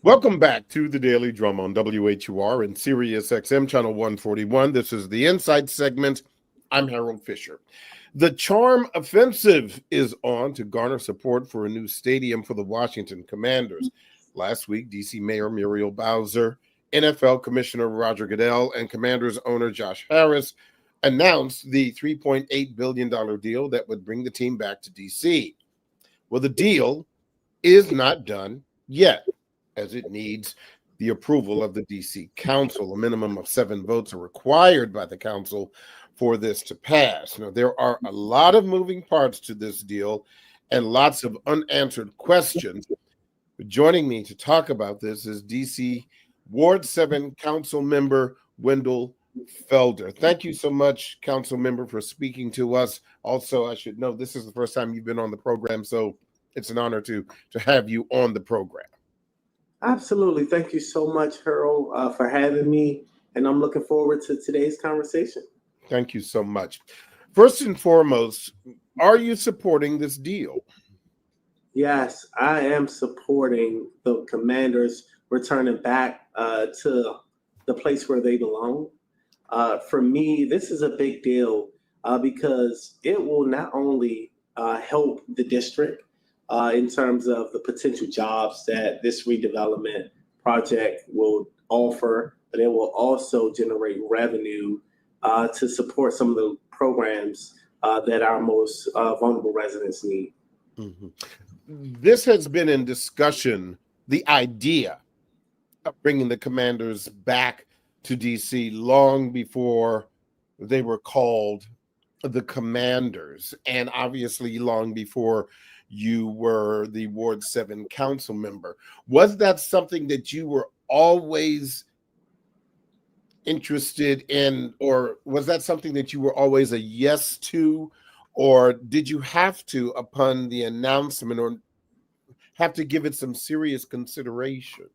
Welcome back to the Daily Drum on WHUR and Sirius XM Channel 141. This is the Insight segment. I'm Harold Fisher. The Charm Offensive is on to garner support for a new stadium for the Washington Commanders. Last week, D.C. Mayor Muriel Bowser, NFL Commissioner Roger Goodell, and Commanders owner Josh Harris announced the $3.8 billion deal that would bring the team back to D.C. Well, the deal is not done yet, as it needs the approval of the D.C. Council. A minimum of 7 votes are required by the council for this to pass. Now, there are a lot of moving parts to this deal and lots of unanswered questions. Joining me to talk about this is D.C. Ward 7 Council Member Wendell Felder. Thank you so much, Council Member, for speaking to us. Also, I should know this is the first time you've been on the program, so it's an honor to have you on the program. Absolutely. Thank you so much, Harold, for having me, and I'm looking forward to today's conversation. Thank you so much. First and foremost, are you supporting this deal? Yes, I am supporting the Commanders returning back to the place where they belong. For me, this is a big deal because it will not only help the district in terms of the potential jobs that this redevelopment project will offer, but it will also generate revenue to support some of the programs that our most vulnerable residents need. Mm-hmm. This has been in discussion, the idea of bringing the Commanders back to D.C. long before they were called the Commanders, and obviously long before you were the Ward 7 council member. Was that something that you were always interested in, or was that something that you were always a yes to, or did you have to, upon the announcement, or have to give it some serious consideration?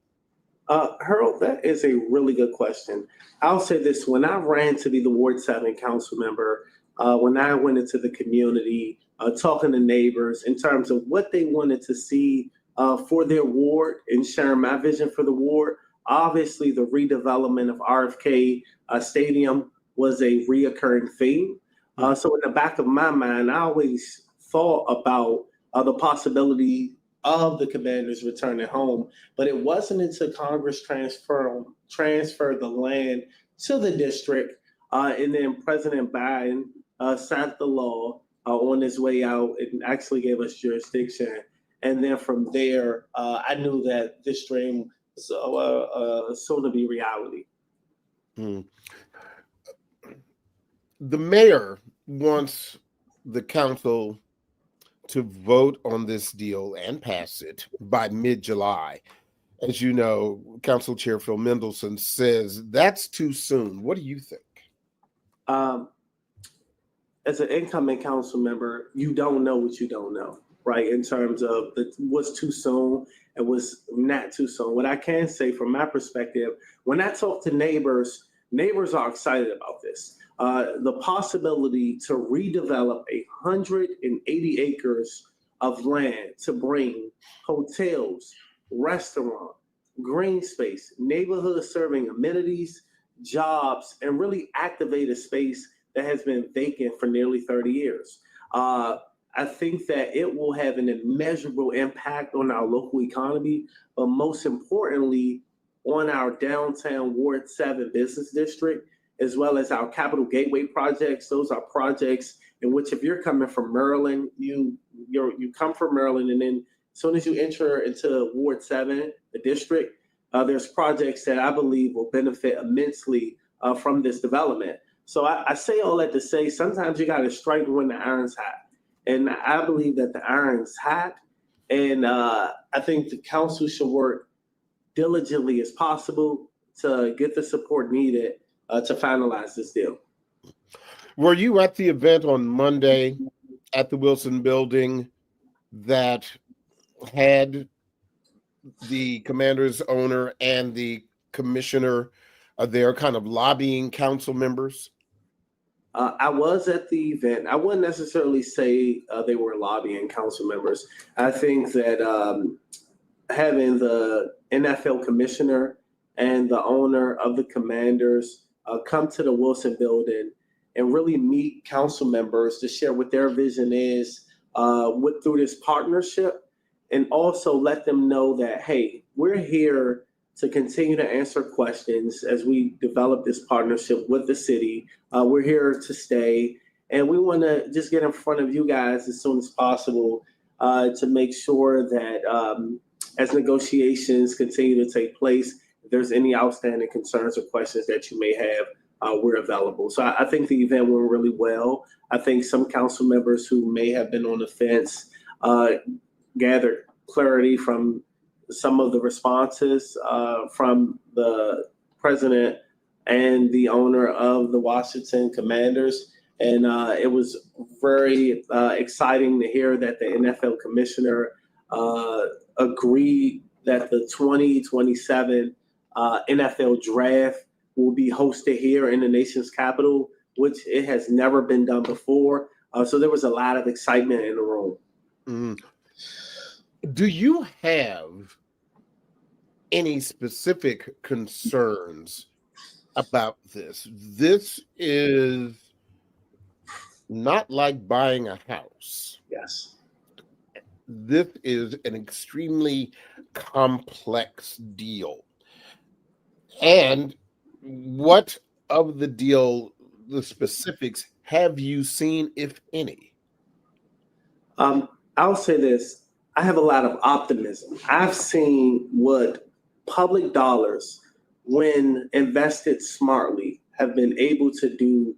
Harold, that is a really good question. I'll say this: when I ran to be the Ward 7 council member, when I went into the community, talking to neighbors in terms of what they wanted to see for their ward and sharing my vision for the ward, obviously the redevelopment of RFK Stadium was a reoccurring theme. So in the back of my mind, I always thought about the possibility of the Commanders returning home, but it wasn't until Congress transferred the land to the district, and then President Biden signed the law on his way out and actually gave us jurisdiction. And then from there, I knew that this dream was soon to be reality. The mayor wants the council to vote on this deal and pass it by mid-July. As you know, Council Chair Phil Mendelson says that's too soon. What do you think? As an incoming council member, you don't know what you don't know, right? In terms of what's too soon and what's not too soon. What I can say from my perspective, when I talk to neighbors, neighbors are excited about this. The possibility to redevelop 180 acres of land to bring hotels, restaurant, green space, neighborhood serving amenities, jobs, and really activate a space that has been vacant for nearly 30 years. I think that it will have an immeasurable impact on our local economy, but most importantly, on our downtown Ward 7 business district, as well as our Capital Gateway projects. Those are projects in which, if you're coming from Maryland, you come from Maryland, and then as soon as you enter into Ward 7, the district, there's projects that I believe will benefit immensely from this development. So I say all that to say, sometimes you got to strike when the iron's hot. And I believe that the iron's hot, and I think the council should work diligently as possible to get the support needed to finalize this deal. Were you at the event on Monday at the Wilson Building that had the Commanders owner and the commissioner there kind of lobbying council members? I was at the event. I wouldn't necessarily say they were lobbying council members. I think that having the NFL commissioner and the owner of the Commanders come to the Wilson building and really meet council members to share what their vision is through this partnership, and also let them know that, hey, we're here to continue to answer questions as we develop this partnership with the city. We're here to stay, and we want to just get in front of you guys as soon as possible to make sure that as negotiations continue to take place, if there's any outstanding concerns or questions that you may have, we're available. So I think the event went really well. I think some council members who may have been on the fence gathered clarity from some of the responses from the president and the owner of the Washington Commanders. And it was very exciting to hear that the NFL commissioner agreed that the 2027 NFL draft will be hosted here in the nation's capital, which it has never been done before. So there was a lot of excitement in the room. Mm. Do you have any specific concerns about this? This is not like buying a house. Yes. This is an extremely complex deal. And what of the deal, the specifics, have you seen, if any? I'll say this. I have a lot of optimism. I've seen what public dollars, when invested smartly, have been able to do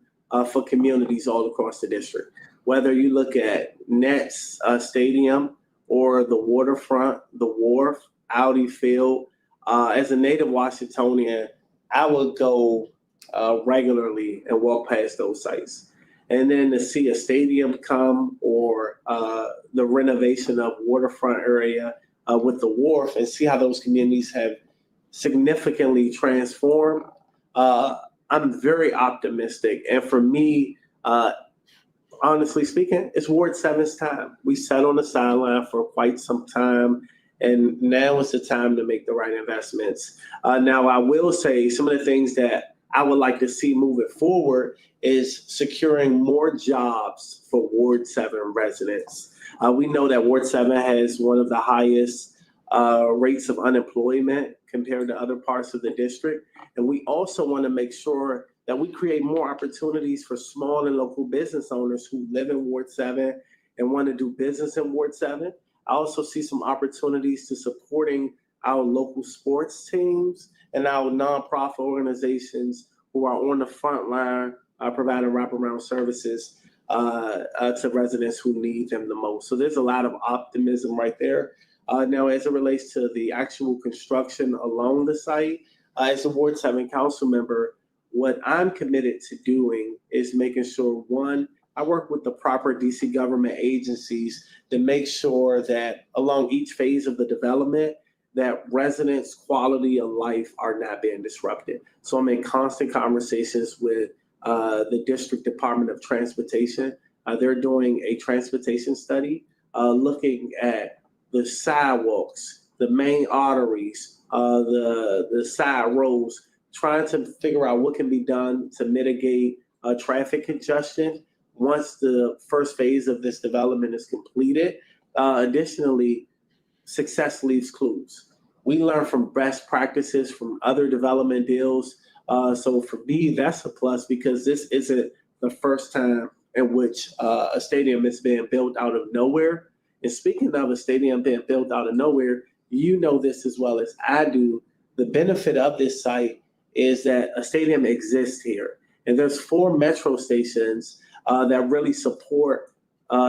for communities all across the district. Whether you look at Nets Stadium or the waterfront, the wharf, Audi Field. As a native Washingtonian, I would go regularly and walk past those sites. And then to see a stadium come, or the renovation of waterfront area with the wharf, and see how those communities have significantly transformed, I'm very optimistic. And for me, honestly speaking, it's Ward 7's time. We sat on the sideline for quite some time, and now is the time to make the right investments. Now, I will say some of the things that I would like to see moving forward is securing more jobs for Ward 7 residents. We know that Ward 7 has one of the highest rates of unemployment compared to other parts of the district. And we also want to make sure that we create more opportunities for small and local business owners who live in Ward 7 and want to do business in Ward 7. I also see some opportunities to supporting our local sports teams and our nonprofit organizations who are on the front line providing wraparound services to residents who need them the most. So there's a lot of optimism right there. Now, as it relates to the actual construction along the site, as a Ward 7 council member, what I'm committed to doing is making sure, one, I work with the proper DC government agencies to make sure that along each phase of the development, that residents' quality of life are not being disrupted. So I'm in constant conversations with the District Department of Transportation. They're doing a transportation study looking at the sidewalks, the main arteries, the side roads, trying to figure out what can be done to mitigate traffic congestion once the first phase of this development is completed. Additionally, success leaves clues. We learn from best practices from other development deals. So for me, that's a plus, because this isn't the first time in which a stadium is being built out of nowhere. And speaking of a stadium being built out of nowhere, you know this as well as I do. The benefit of this site is that a stadium exists here. And there's 4 metro stations that really support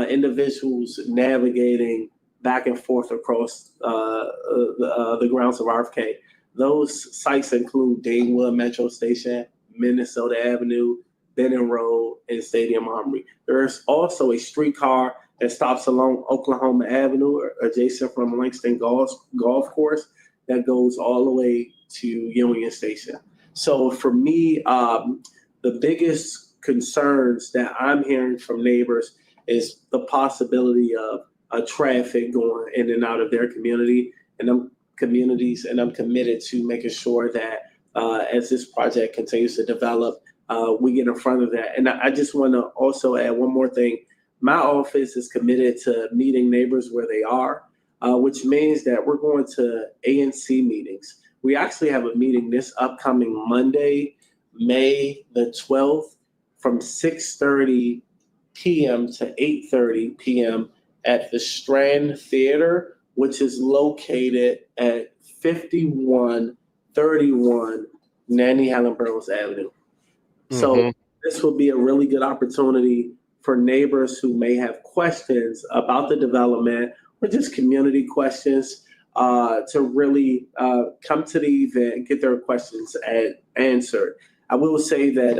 individuals navigating back and forth across the grounds of RFK. Those sites include Danewood Metro Station, Minnesota Avenue, Benton Road, and Stadium Armory. There's also a streetcar that stops along Oklahoma Avenue, adjacent from Langston Golf Course, that goes all the way to Union Station. So for me, the biggest concerns that I'm hearing from neighbors is the possibility of traffic going in and out of their community. And I'm communities, and I'm committed to making sure that as this project continues to develop, we get in front of that. And I just want to also add one more thing. My office is committed to meeting neighbors where they are, which means that we're going to ANC meetings. We actually have a meeting this upcoming Monday, May the 12th, from 6:30 p.m. to 8:30 p.m. at the Strand Theater, which is located at 5131 Nanny Helen Burroughs Avenue. So this will be a really good opportunity for neighbors who may have questions about the development or just community questions to really come to the event and get their questions answered. I will say that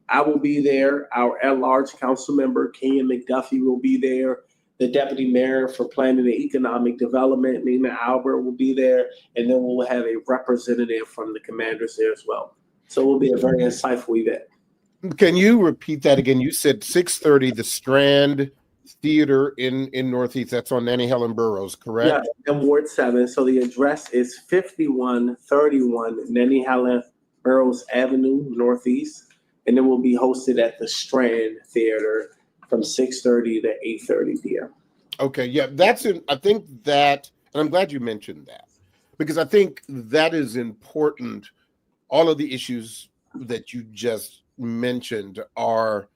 I will be there. Our at-large council member, Kenyon McDuffie, will be there. The deputy mayor for planning and economic development, Nina Albert, will be there. And then we'll have a representative from the commanders there as well. So it will be a very insightful event. Can you repeat that again? You said 6:30, the Strand Theater in Northeast. That's on Nanny Helen Burroughs, correct? Yeah, in Ward 7. So the address is 5131 Nanny Helen Burroughs Avenue, Northeast. And it will be hosted at the Strand Theater from 6:30 to 8:30 p.m. Okay, yeah, I think that, and I'm glad you mentioned that, because I think that is important. All of the issues that you just mentioned are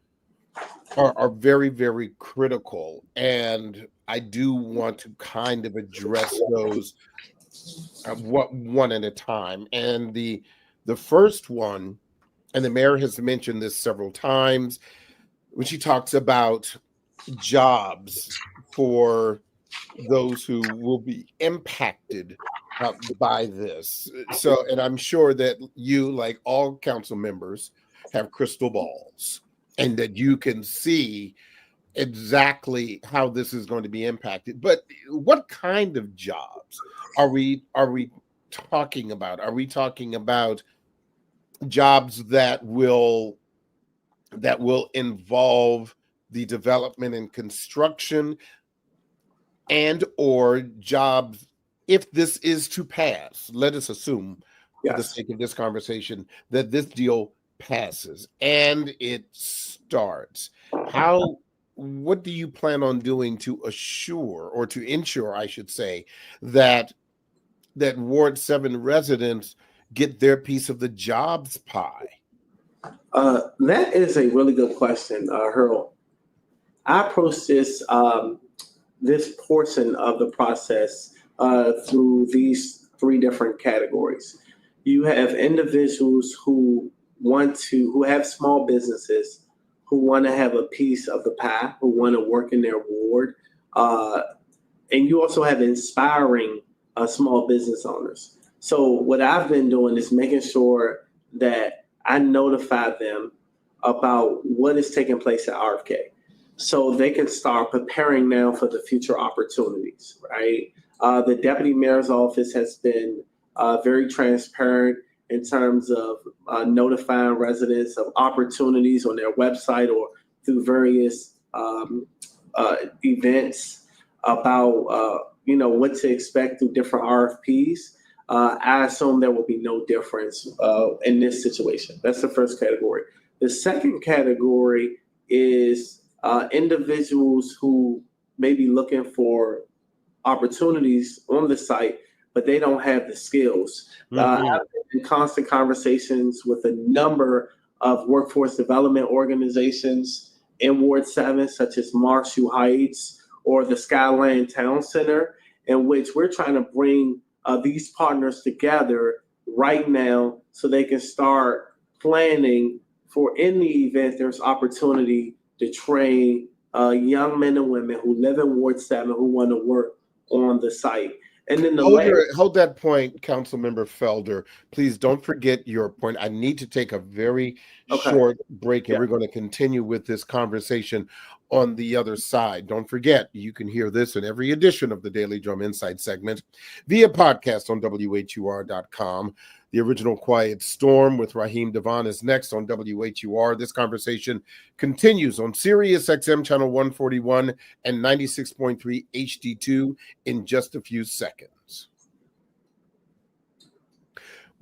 very, very critical, and I do want to kind of address those one at a time. And the first one, and the mayor has mentioned this several times, when she talks about jobs for those who will be impacted by this. So, and I'm sure that you, like all council members, have crystal balls, and that you can see exactly how this is going to be impacted. But what kind of jobs are we talking about? Are we talking about jobs that will involve the development and construction, and or jobs, if this is to pass? Let us assume, for the sake of this conversation, that this deal passes and it starts. What do you plan on doing to assure, or to ensure, I should say, that Ward 7 residents get their piece of the jobs pie? That is a really good question, Harold. I approach this portion of the process through these three different categories. You have individuals who have small businesses, who want to have a piece of the pie, who want to work in their ward. And you also have inspiring small business owners. So what I've been doing is making sure that I notify them about what is taking place at RFK, so they can start preparing now for the future opportunities, right? The deputy mayor's office has been very transparent in terms of notifying residents of opportunities on their website or through various events about what to expect through different RFPs. I assume there will be no difference in this situation. That's the first category. The second category is individuals who may be looking for opportunities on the site, but they don't have the skills. I've been in constant conversations with a number of workforce development organizations in Ward 7, such as Marshall Heights or the Skyline Town Center, in which we're trying to bring these partners together right now so they can start planning for, in the event there's opportunity, to train young men and women who live in Ward 7 who want to work on the site. And then hold that point, Councilmember Felder. Please don't forget your point. I need to take a very short break, and we're going to continue with this conversation on the other side. Don't forget, you can hear this in every edition of the Daily Drum Insight segment via podcast on WHUR.com. The original Quiet Storm with Raheem Devon is next on WHUR. This conversation continues on Sirius XM channel 141 and 96.3 HD2 in just a few seconds.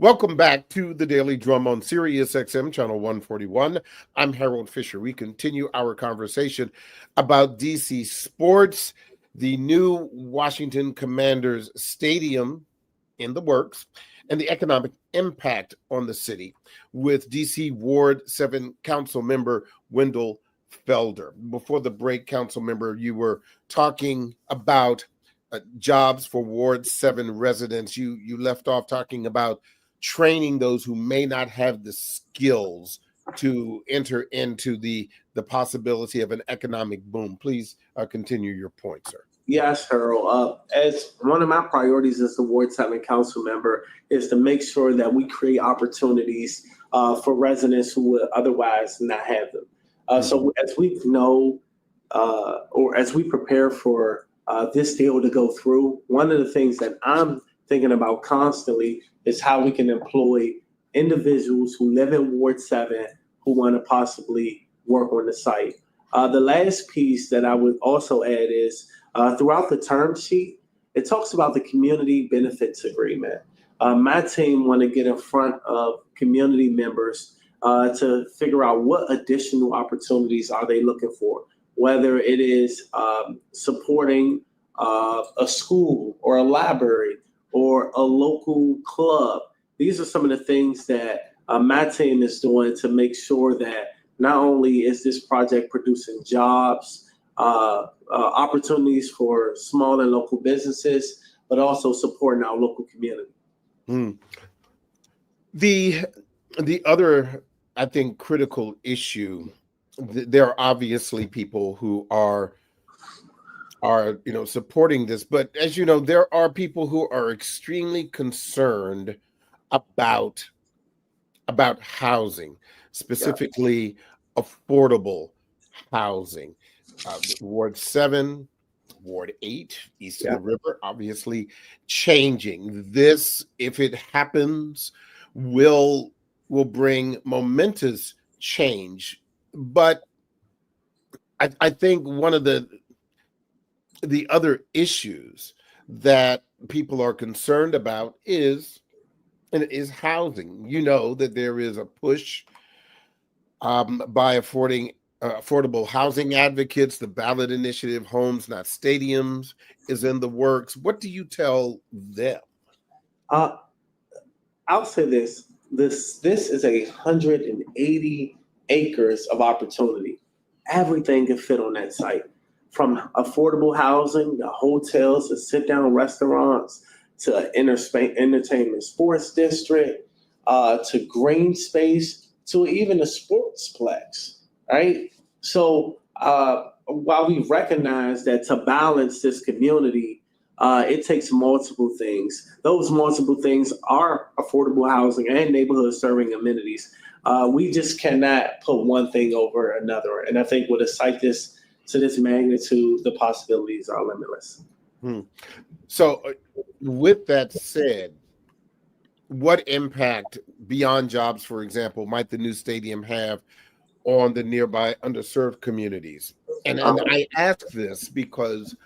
Welcome back to the Daily Drum on Sirius XM Channel 141. I'm Harold Fisher. We continue our conversation about DC sports, the new Washington Commanders Stadium in the works, and the economic impact on the city with DC Ward 7 Council Member Wendell Felder. Before the break, Council Member, you were talking about jobs for Ward 7 residents. You left off talking about training those who may not have the skills to enter into the possibility of an economic boom. Please continue your point, sir. Yes, Harold. As one of my priorities as the Ward 7 council member is to make sure that we create opportunities for residents who would otherwise not have them. So as we know, or as we prepare for this deal to go through, one of the things that I'm thinking about constantly is how we can employ individuals who live in Ward 7 who want to possibly work on the site. The last piece that I would also add is throughout the term sheet, it talks about the community benefits agreement. My team want to get in front of community members to figure out what additional opportunities are they looking for, whether it is supporting a school or a library or a local club. These are some of the things that my team is doing to make sure that not only is this project producing jobs, opportunities for small and local businesses, but also supporting our local community. The other, I think, critical issue, there are obviously people who are supporting this, but as you know, there are people who are extremely concerned about housing, specifically affordable housing. Ward 7, Ward 8, east of the river, obviously changing. This, if it happens, will bring momentous change. But I think one of the other issues that people are concerned about is housing. You know that there is a push by affordable housing advocates. The ballot initiative, Homes Not Stadiums, is in the works. What do you tell them? I'll say this is 180 acres of opportunity. Everything can fit on that site, from affordable housing, to hotels, to sit-down restaurants, to entertainment sports district, to green space, to even a sportsplex, right? So while we recognize that to balance this community, it takes multiple things. Those multiple things are affordable housing and neighborhood serving amenities. We just cannot put one thing over another. And I think with a site to this magnitude, the possibilities are limitless. So with that said, what impact beyond jobs, for example, might the new stadium have on the nearby underserved communities? And I ask this because,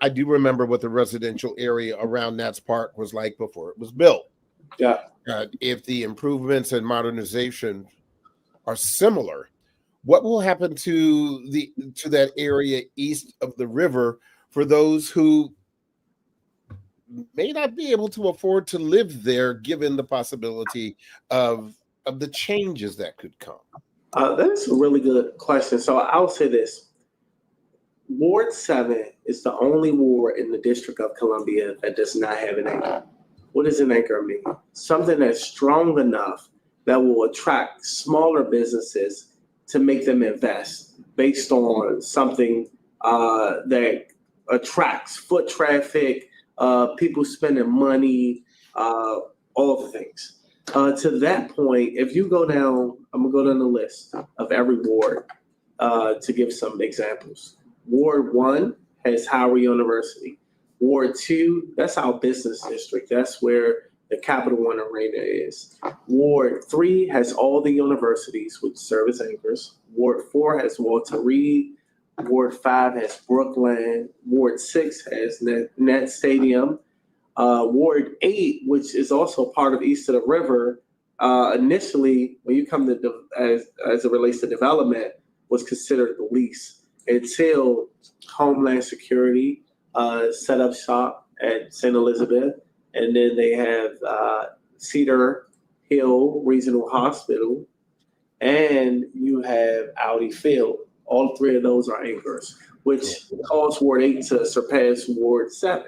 I do remember what the residential area around Nats Park was like before it was built. Yeah. If the improvements and modernization are similar, what will happen to that area east of the river for those who may not be able to afford to live there, given the possibility of the changes that could come? That's a really good question. So I'll say this. Ward 7 is the only ward in the District of Columbia that does not have an anchor. What does an anchor mean? Something that's strong enough that will attract smaller businesses to make them invest based on something that attracts foot traffic, people spending money, all the things. To that point, if you go down, I'm gonna go down the list of every ward to give some examples. Ward 1 has Howard University. Ward 2, that's our business district. That's where the Capital One Arena is. Ward 3 has all the universities which serve as anchors. Ward 4 has Walter Reed. Ward 5 has Brookland. Ward 6 has Net Stadium. Ward 8, which is also part of East of the River, initially, when you come to as it relates to development, was considered the least until Homeland Security set up shop at St. Elizabeth, and then they have Cedar Hill Regional Hospital, and you have Audi Field. All three of those are anchors, which caused Ward 8 to surpass Ward 7.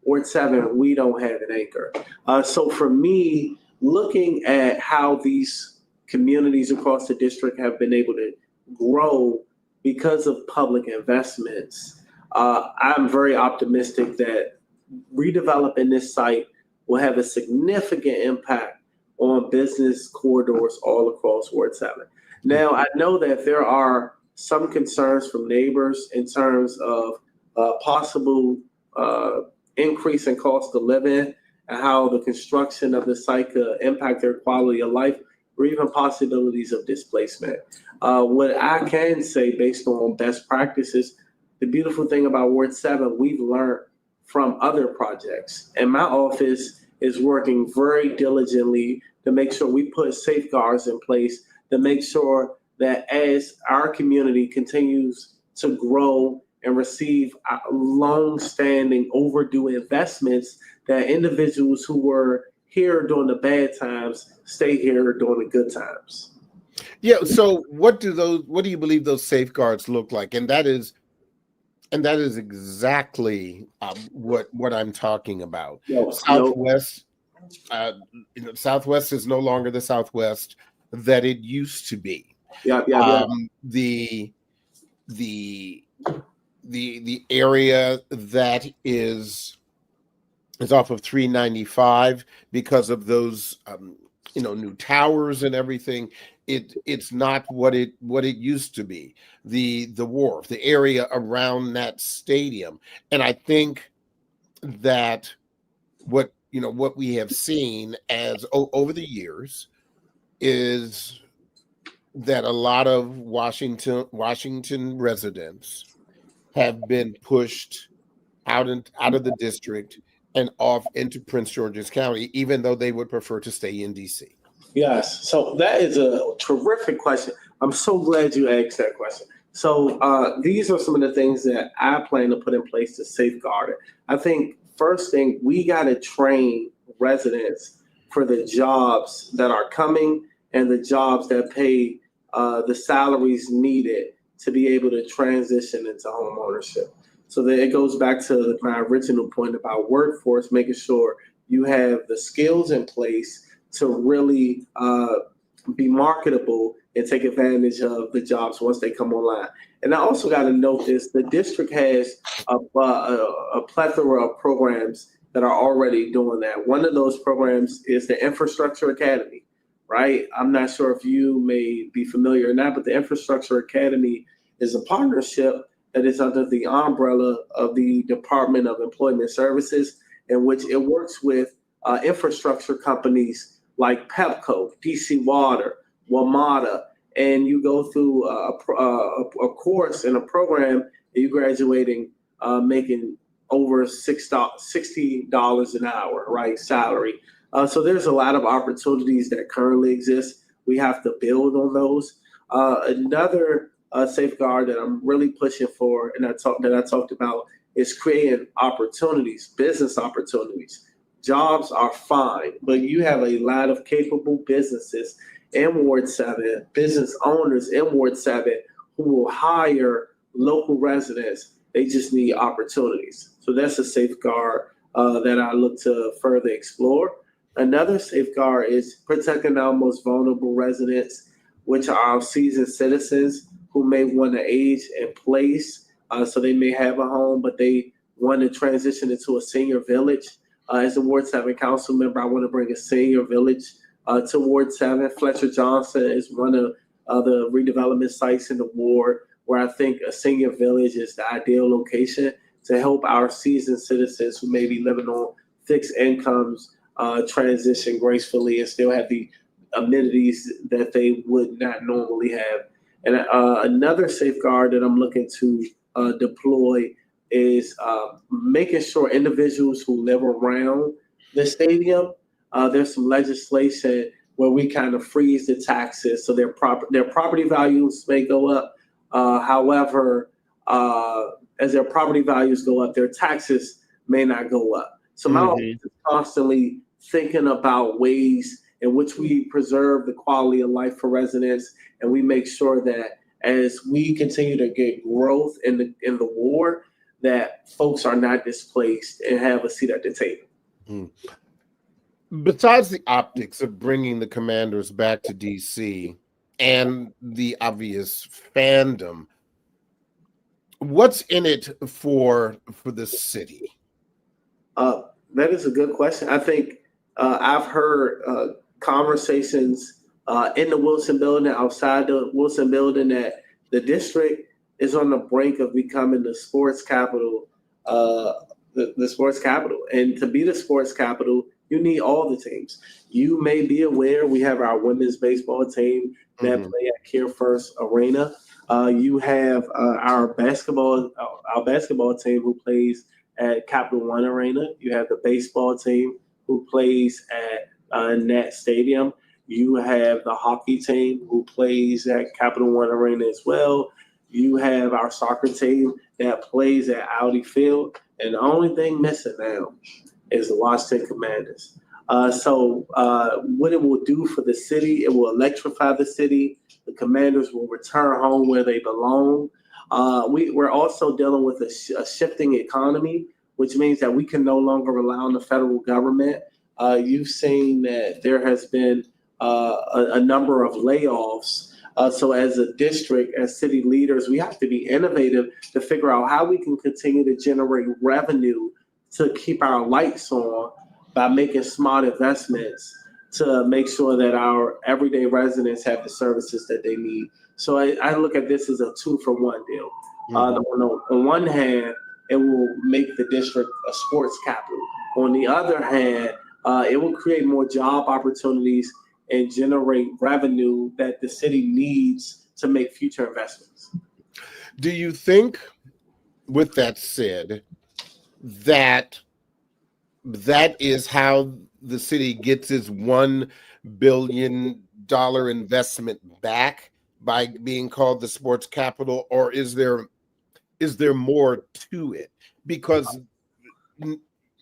Ward 7, we don't have an anchor. So for me, looking at how these communities across the district have been able to grow because of public investments, I'm very optimistic that redeveloping this site will have a significant impact on business corridors all across Ward 7. Now, I know that there are some concerns from neighbors in terms of possible increase in cost of living and how the construction of the site could impact their quality of life, or even possibilities of displacement. What I can say based on best practices, the beautiful thing about Ward 7, we've learned from other projects. And my office is working very diligently to make sure we put safeguards in place to make sure that as our community continues to grow and receive long-standing overdue investments, that individuals who were here during the bad times stay here during the good times. Yeah. So what do you believe those safeguards look like? And that is exactly what I'm talking about. Southwest, Southwest is no longer the Southwest that it used to be. The area that is off of 395 because of those new towers and everything. It's not what it used to be. The wharf, the area around that stadium, and I think that what we have seen as over the years is that a lot of Washington residents have been pushed out of the district and off into Prince George's County, even though they would prefer to stay in DC. Yes, so that is a terrific question. I'm so glad you asked that question. So these are some of the things that I plan to put in place to safeguard it. I think first thing, we got to train residents for the jobs that are coming and the jobs that pay the salaries needed to be able to transition into home ownership. So that it goes back to my original point about workforce, making sure you have the skills in place to really be marketable and take advantage of the jobs once they come online. And I also got to note this, the district has a plethora of programs that are already doing that. One of those programs is the Infrastructure Academy, right? I'm not sure if you may be familiar or not, but the Infrastructure Academy is a partnership that is under the umbrella of the Department of Employment Services, in which it works with infrastructure companies like Pepco, DC Water, WMATA, and you go through a course and a program, and you're graduating making over $60 an hour, right, salary. So there's a lot of opportunities that currently exist. We have to build on those. Another safeguard that I'm really pushing for, and I talked about, is creating opportunities, business opportunities. Jobs are fine, but you have a lot of capable businesses in Ward 7, business owners in Ward 7 who will hire local residents. They just need opportunities. So that's a safeguard that I look to further explore. Another safeguard is protecting our most vulnerable residents, which are our seasoned citizens who may want to age in place. So they may have a home, but they want to transition into a senior village. As a Ward 7 council member, I want to bring a senior village to Ward 7. Fletcher Johnson is one of the redevelopment sites in the ward where I think a senior village is the ideal location to help our seasoned citizens who may be living on fixed incomes transition gracefully and still have the amenities that they would not normally have. And another safeguard that I'm looking to deploy is making sure individuals who live around the stadium, there's some legislation where we kind of freeze the taxes so their property values may go up. However, as their property values go up, their taxes may not go up. So my office is constantly thinking about ways in which we preserve the quality of life for residents, and we make sure that as we continue to get growth in the ward, that folks are not displaced and have a seat at the table. Besides the optics of bringing the Commanders back to DC and the obvious fandom, what's in it for the city? That is a good question. I think I've heard conversations in the Wilson building, outside the Wilson building, that the district is on the brink of becoming the sports capital, the sports capital. And to be the sports capital, you need all the teams. You may be aware we have our women's baseball team that play at Care First Arena. You have our basketball team who plays at Capital One Arena. You have the baseball team who plays at Nat Stadium. You have the hockey team who plays at Capital One Arena as well. You have our soccer team that plays at Audi Field. And the only thing missing now is the Washington Commanders. So what it will do for the city, it will electrify the city. The Commanders will return home where they belong. We're also dealing with a shifting economy, which means that we can no longer rely on the federal government. You've seen that there has been a number of layoffs. So as a district, as city leaders, we have to be innovative to figure out how we can continue to generate revenue to keep our lights on by making smart investments to make sure that our everyday residents have the services that they need. So I look at this as a 2-for-1 deal. On one hand, it will make the district a sports capital. On the other hand, it will create more job opportunities and generate revenue that the city needs to make future investments. Do you think, with that said, that is how the city gets its $1 billion investment back, by being called the sports capital, or is there more to it? Because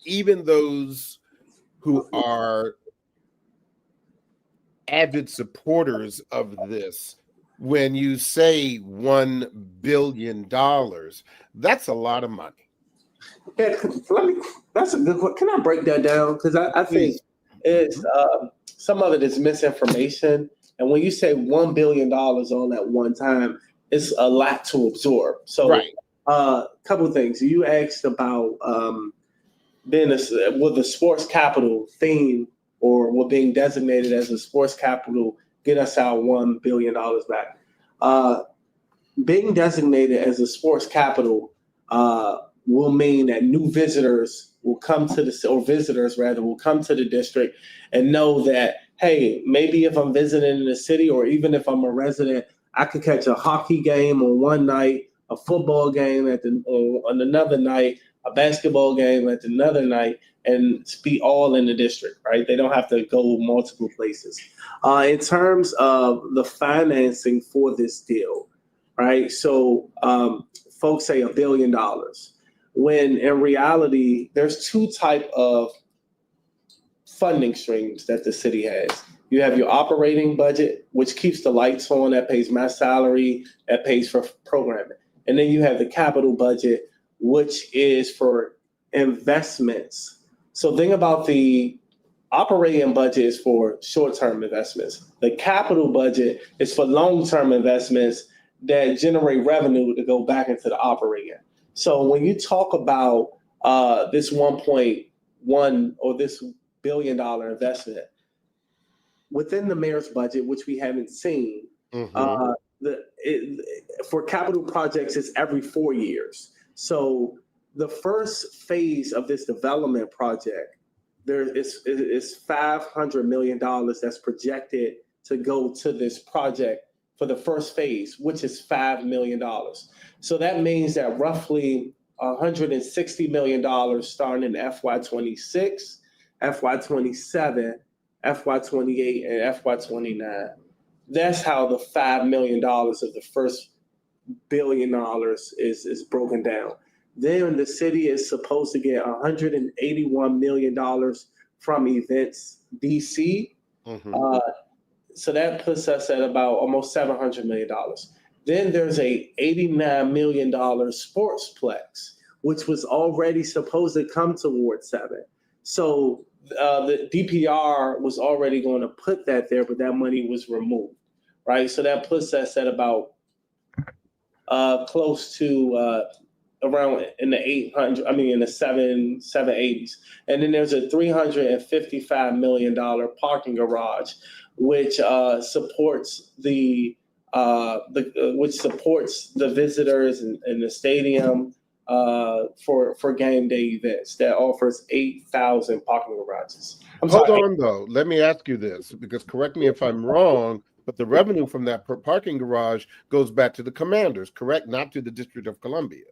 even those who are avid supporters of this, when you say $1 billion, that's a lot of money. Yeah, that's a good question. Can I break that down? Because I think it's some of it is misinformation. And when you say $1 billion all at one time, it's a lot to absorb. So, right. Couple of things. You asked about being will the sports capital theme, or will being designated as a sports capital get us our $1 billion back? Being designated as a sports capital will mean that new visitors will come to visitors will come to the district and know that, hey, maybe if I'm visiting in the city, or even if I'm a resident, I could catch a hockey game on one night, a football game on another night, a basketball game at another night, and be all in the district, right? They don't have to go multiple places. In terms of the financing for this deal, right? So folks say $1 billion, when in reality, there's two types of funding streams that the city has. You have your operating budget, which keeps the lights on, that pays my salary, that pays for programming. And then you have the capital budget, which is for investments. So think about the operating budget is for short-term investments. The capital budget is for long-term investments that generate revenue to go back into the operating. So when you talk about this 1.1 or this $1 billion investment within the mayor's budget, which we haven't seen, for capital projects, it's every 4 years. So the first phase of this development project, there is $500 million that's projected to go to this project for the first phase, which is $5 million. So that means that roughly $160 million starting in FY26, FY27, FY28, and FY29. That's how the $5 million of the first $1 billion is broken down. Then the city is supposed to get $181 million from events DC. Mhm. So that puts us at about almost $700 million. Then there's a $89 million sportsplex, which was already supposed to come to Ward 7. So the DPR was already going to put that there, but that money was removed, right? So that puts us at about close to around in the 800, in the 780s. And then there's a $355 million parking garage, which supports which supports the visitors in the stadium for game day events. That offers 8,000 parking garages. Hold on, though. Let me ask you this, because correct me if I'm wrong, but the revenue from that parking garage goes back to the commanders, correct? Not to the District of Columbia.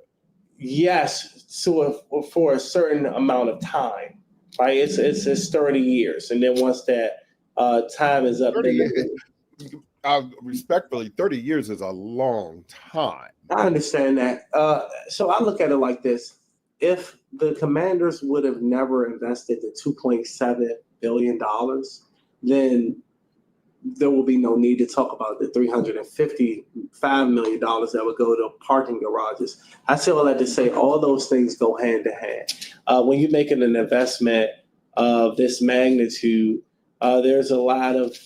Yes, so for a certain amount of time, right? It's 30 years, and then once that time is up, 30 respectfully, 30 years is a long time. I understand that. So I look at it like this: if the commanders would have never invested the $2.7 billion, then there will be no need to talk about the $355 million that would go to parking garages. I say all that to say all those things go hand in hand. When you're making an investment of this magnitude, there's a lot of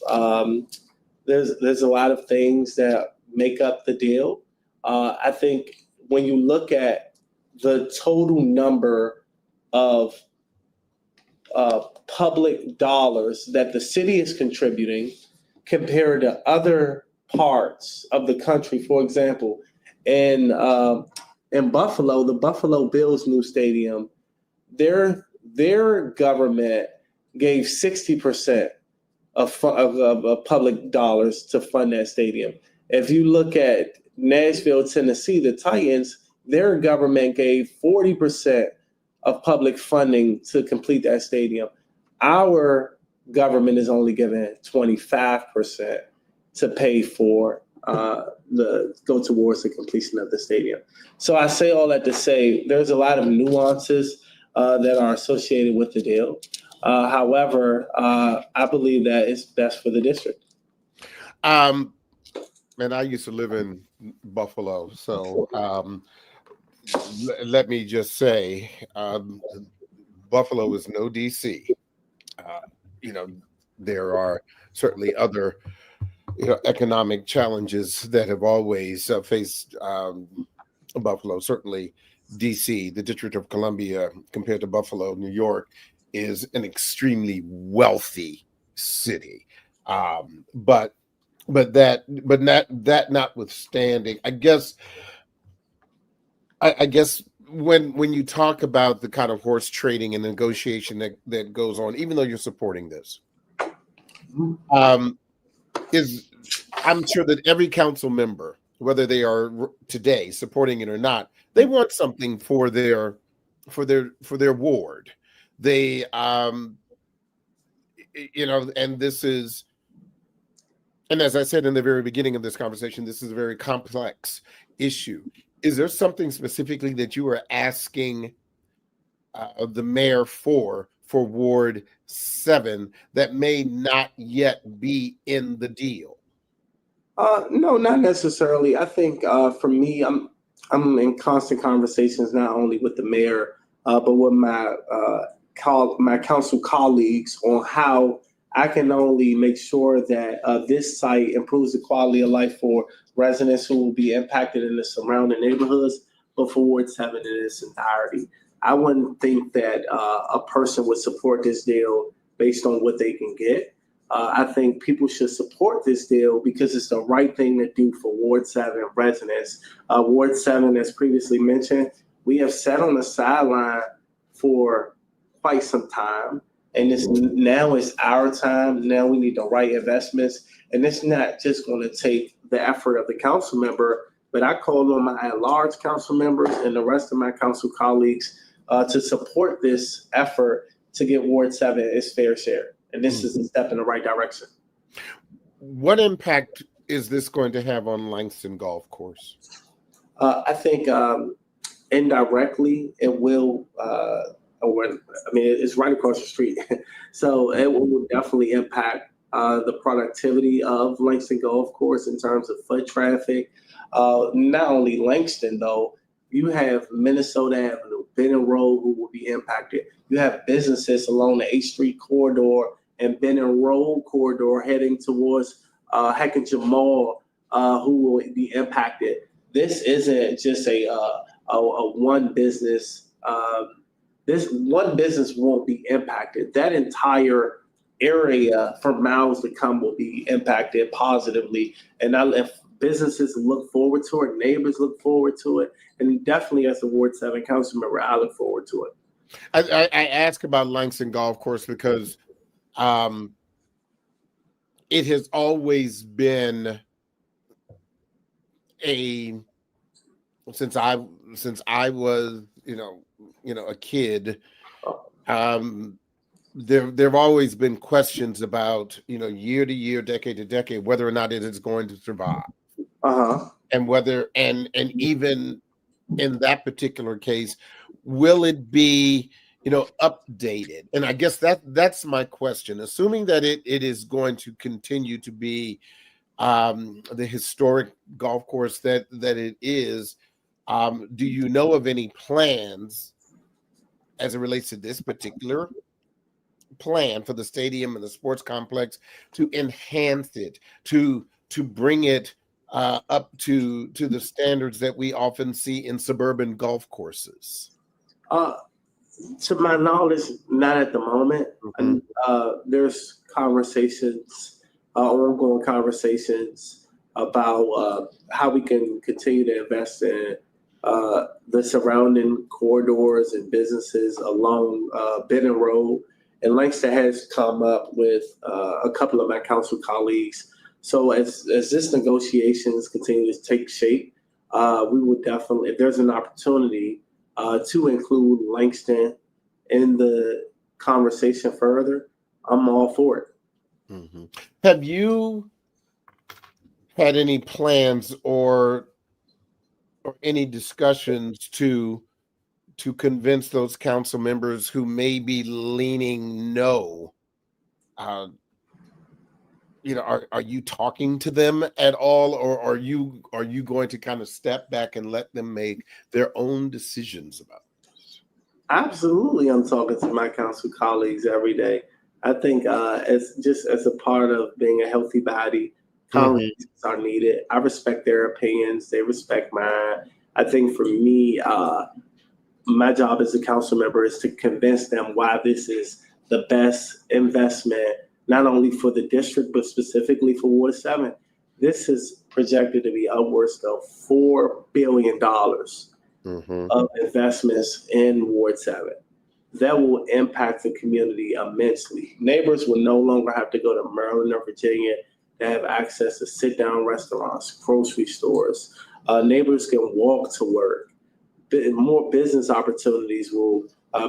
there's a lot of things that make up the deal. I think when you look at the total number of public dollars that the city is contributing compared to other parts of the country, for example, in Buffalo, the Buffalo Bills new stadium, their government gave 60% of public dollars to fund that stadium. If you look at Nashville, Tennessee, the Titans, their government gave 40% of public funding to complete that stadium. Our government is only given 25% to pay for go towards the completion of the stadium. So I say all that to say there's a lot of nuances that are associated with the deal. However, I believe that it's best for the district. And I used to live in Buffalo, so let me just say, Buffalo is no DC. There are certainly other economic challenges that have always faced Buffalo. Certainly DC, the District of Columbia, compared to Buffalo, New York, is an extremely wealthy city. But that notwithstanding, I guess when you talk about the kind of horse trading and negotiation that goes on, even though you're supporting this, I'm sure that every council member, whether they are today supporting it or not, they want something for their ward. They and this is, and as I said in the very beginning of this conversation, this is a very complex issue. Is there something specifically that you are asking the mayor for Ward 7 that may not yet be in the deal? No, not necessarily. I think for me, I'm in constant conversations not only with the mayor, but with my council colleagues on how I can only make sure that this site improves the quality of life for residents who will be impacted in the surrounding neighborhoods, but for Ward 7 in its entirety. I wouldn't think that a person would support this deal based on what they can get. I think people should support this deal because it's the right thing to do for Ward 7 residents. Ward 7, as previously mentioned, we have sat on the sideline for quite some time. And now it's our time. Now we need the right investments. And it's not just going to take the effort of the council member but I called on my at-large council members and the rest of my council colleagues to support this effort to get Ward 7 its fair share. And this is a step in the right direction. What impact is this going to have on Langston Golf Course? I think indirectly it will. It's right across the street, so it will definitely impact the productivity of Langston Golf Course in terms of foot traffic. Not only Langston, though, you have Minnesota Avenue, Benton Road, who will be impacted. You have businesses along the 8th Street corridor and Benton Road corridor heading towards Heckinger Mall, who will be impacted. This isn't just a one business. This one business won't be impacted. That entire area for miles to come will be impacted positively. And if businesses look forward to it, neighbors look forward to it, and definitely as a Ward 7 council member, I look forward to it. I ask about Langston Golf Course because it has always been since I was a kid, there've always been questions about year to year, decade to decade, whether or not it is going to survive, and whether and even in that particular case, will it be updated? And I guess that's my question. Assuming that it is going to continue to be the historic golf course that it is, do you know of any plans as it relates to this particular plan for the stadium and the sports complex to enhance it, to bring it up to the standards that we often see in suburban golf courses? To my knowledge, not at the moment. And there's conversations, ongoing conversations about how we can continue to invest in the surrounding corridors and businesses along Benton Road. And Langston has come up with a couple of my council colleagues. So as this negotiations continue to take shape, we would definitely, if there's an opportunity to include Langston in the conversation further, I'm all for it. Have you had any plans or any discussions to convince those council members who may be leaning no? Are you talking to them at all, or are you going to kind of step back and let them make their own decisions about this? Absolutely, I'm talking to my council colleagues every day. I think as a part of being a healthy body, colleagues are needed. I respect their opinions; they respect mine. I think for me, my job as a council member is to convince them why this is the best investment, not only for the district, but specifically for Ward 7. This is projected to be upwards of $4 billion of investments in Ward 7. That will impact the community immensely. Neighbors will no longer have to go to Maryland or Virginia to have access to sit-down restaurants, grocery stores. Neighbors can walk to work. More business opportunities will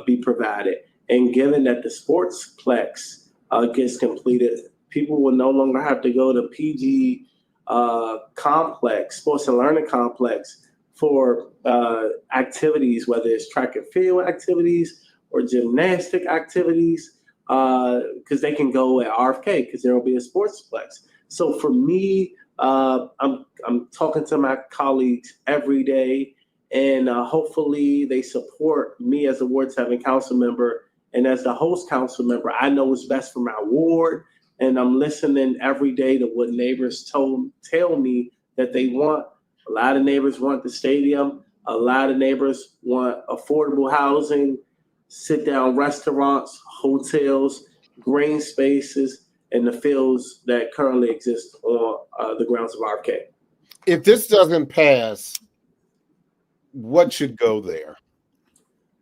be provided. And given that the sportsplex gets completed, people will no longer have to go to PG complex, sports and learning complex, for activities, whether it's track and field activities or gymnastic activities, because they can go at RFK because there will be a sportsplex. So for me, I'm talking to my colleagues every day, and hopefully they support me as a Ward 7 council member. And as the host council member, I know what's best for my ward, and I'm listening every day to what neighbors tell me that they want. A lot of neighbors want the stadium. A lot of neighbors want affordable housing, sit-down restaurants, hotels, green spaces, and the fields that currently exist on the grounds of RFK. If this doesn't pass, what should go there?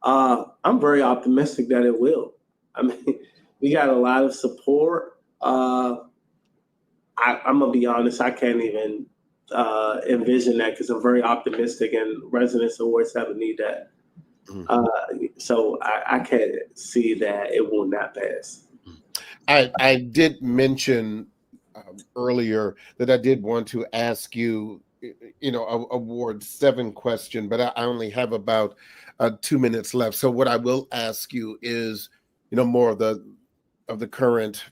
I'm very optimistic that it will. I mean, we got a lot of support. I'm gonna be honest, I can't even envision that because I'm very optimistic and residents of Ward 7 need that. So I can't see that it will not pass. I did mention earlier that I did want to ask you, a Ward 7 question, but I only have about 2 minutes left. So what I will ask you is, more of the current,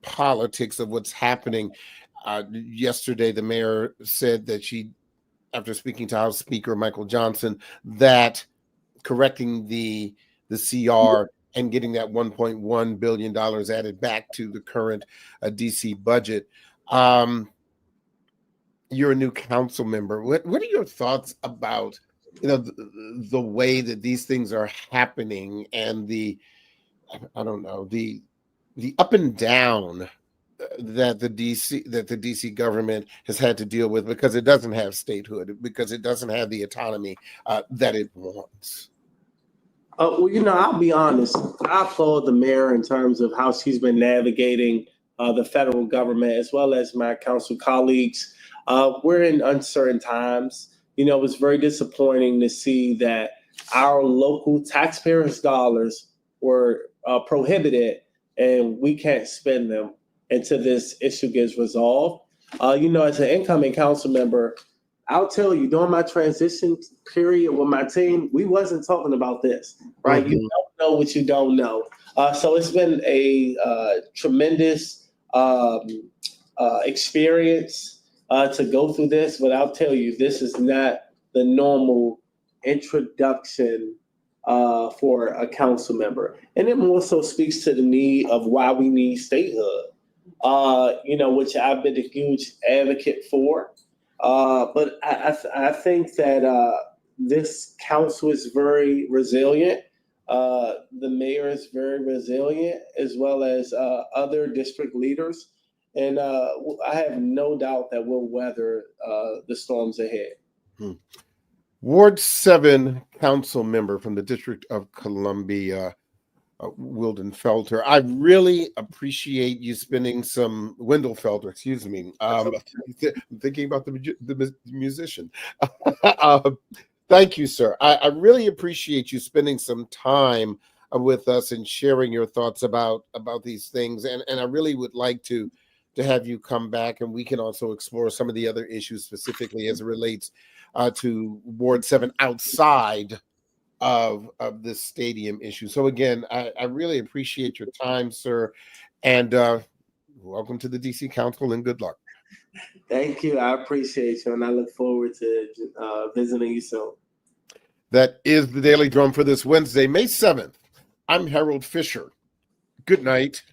politics of what's happening. Yesterday, the mayor said that after speaking to House Speaker Michael Johnson, that correcting the CR and getting that $1.1 billion added back to the current DC budget. You're a new council member. What are your thoughts about the way that these things are happening and the up and down that the DC government has had to deal with because it doesn't have statehood, because it doesn't have the autonomy that it wants? Well, I'll be honest. I applaud the mayor in terms of how she's been navigating the federal government as well as my council colleagues. We're in uncertain times. It's very disappointing to see that our local taxpayers' dollars were prohibited and we can't spend them until this issue gets resolved. As an incoming council member, I'll tell you, during my transition period with my team, we wasn't talking about this, right? You don't know what you don't know. So it's been a tremendous experience to go through this, but I'll tell you, this is not the normal introduction for a council member. And it more so speaks to the need of why we need statehood, which I've been a huge advocate for. But I think that this council is very resilient. The mayor is very resilient, as well as other district leaders. And I have no doubt that we'll weather the storms ahead. Ward 7 council member from the District of Columbia, Wendell Felder. I really appreciate you spending some Wendell Felder. Excuse me. I'm thinking about the musician. Thank you, sir. I really appreciate you spending some time with us and sharing your thoughts about these things. And I really would like to have you come back, and we can also explore some of the other issues specifically as it relates to Ward 7 outside of this stadium issue. So again, I really appreciate your time, sir, and welcome to the DC Council, and good luck. Thank you. I appreciate you, and I look forward to visiting you soon. That is the Daily Drum for this Wednesday, May 7th. I'm Harold Fisher. Good night.